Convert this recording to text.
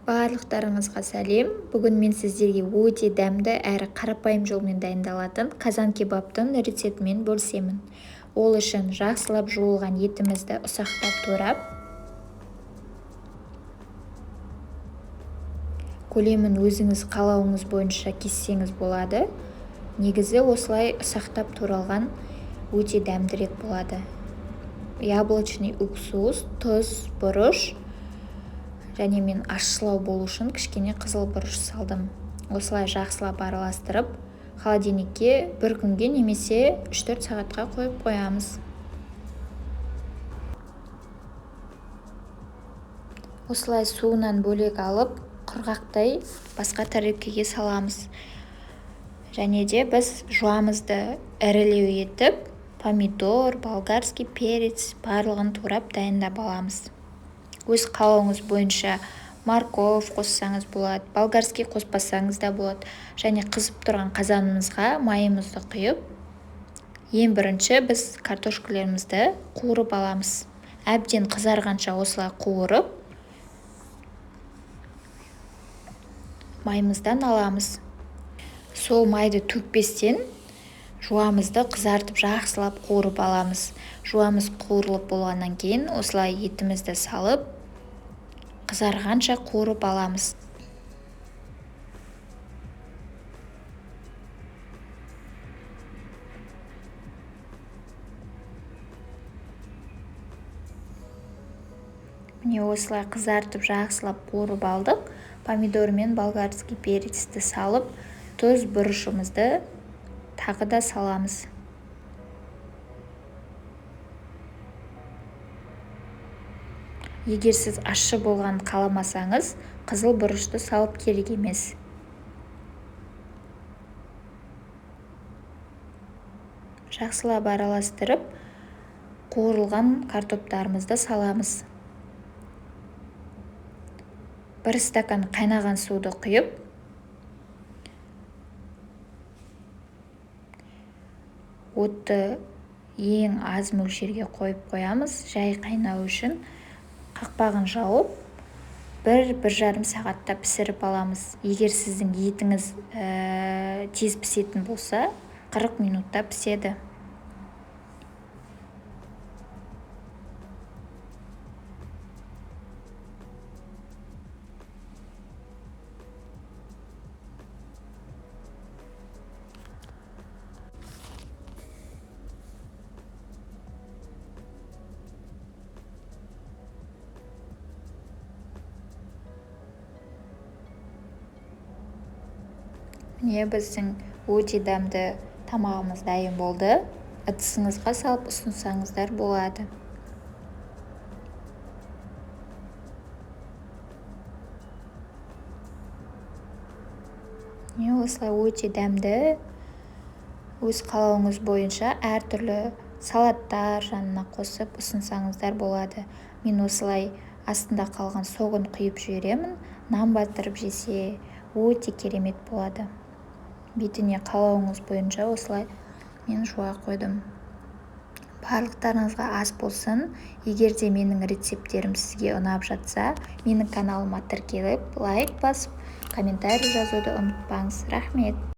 Барлықтарыңызға сәлем. Бүгін мен сіздерге өте дәмді әрі қарапайым жолмен дайындалатын қазан кебаптың рецептімен бөлісемін. Ол үшін жақсылап жуылған етімізді ұсақтап турап, көлемін өзіңіз қалауыңыз бойынша кессеңіз болады. Негізі осылай ұсақтап туралған өте дәмдірек болады. Яблочный уксус, тұз, бұрыш, және мен ащылау болу үшін кішкене қызыл бұрыш салдым. Осылай жақсылап араластырып, холодильникке бір күнге немесе 3-4 сағатқа қойып қоямыз. Осылай суынан бөлек алып, құрғақтай басқа тарелкеге саламыз. Және де біз жуамызды ірілеу етіп, помидор, болгарский перец барлығын турап дайындап аламыз. Өз қалауыңыз бойынша морковь қоссаңыз болады, болгарский қоспасаңыз да болады. Және қызып тұрған қазанымызға майымызды құйып, ең бірінші біз картошкаларымызды қуырып аламыз. Әбден қызарғанша осылай қуырып, майымыздан аламыз. Сол майды төкпестен жуамызды қызартып жақсылап қуырып аламыз. Жуамыз қуырылып болғаннан кейін осылай етімізді салып, қызарғанша қуырып аламыз. Міне осылай қызартып жақсылап қуырып алдық. Помидор мен болгарский перецті салып, тұз, бұрышымызды тағы да саламыз. Егер сіз ащы болған қаламасаңыз, қызыл бұрышты салып керек емес. Жақсылап араластырып, қуырылған картоптарымызды саламыз. 1 стакан қайнаған суды құйып, отты ең аз мөлшерге қойып қоямыз, жай қайнау үшін. Қақпағын жауып, 1-1,5 сағатта пісіріп аламыз. Егер сіздің етіңіз тез пісетін болса, 40 минутта піседі. Міне біздің өте дәмді тамағымыз дайын болды. Ыдысыңызға салып ұсынсаңыздар болады. Міне осылай өте дәмді. Өз қалауыңыз бойынша әртүрлі салаттар жанына қосып ұсынсаңыздар болады. Мен осылай астында қалған соғын құйып жіберемін. Нан батырып жесе өте керемет болады. Бетіне қалауыңыз бойынша осылай мен жуа қойдым. Барлықтарыңызға ас болсын. Егер де менің рецептерім сізге ұнап жатса, менің каналыма тіркеліп, лайк басып, комментарий жазуды ұмытпаңыз. Рахмет.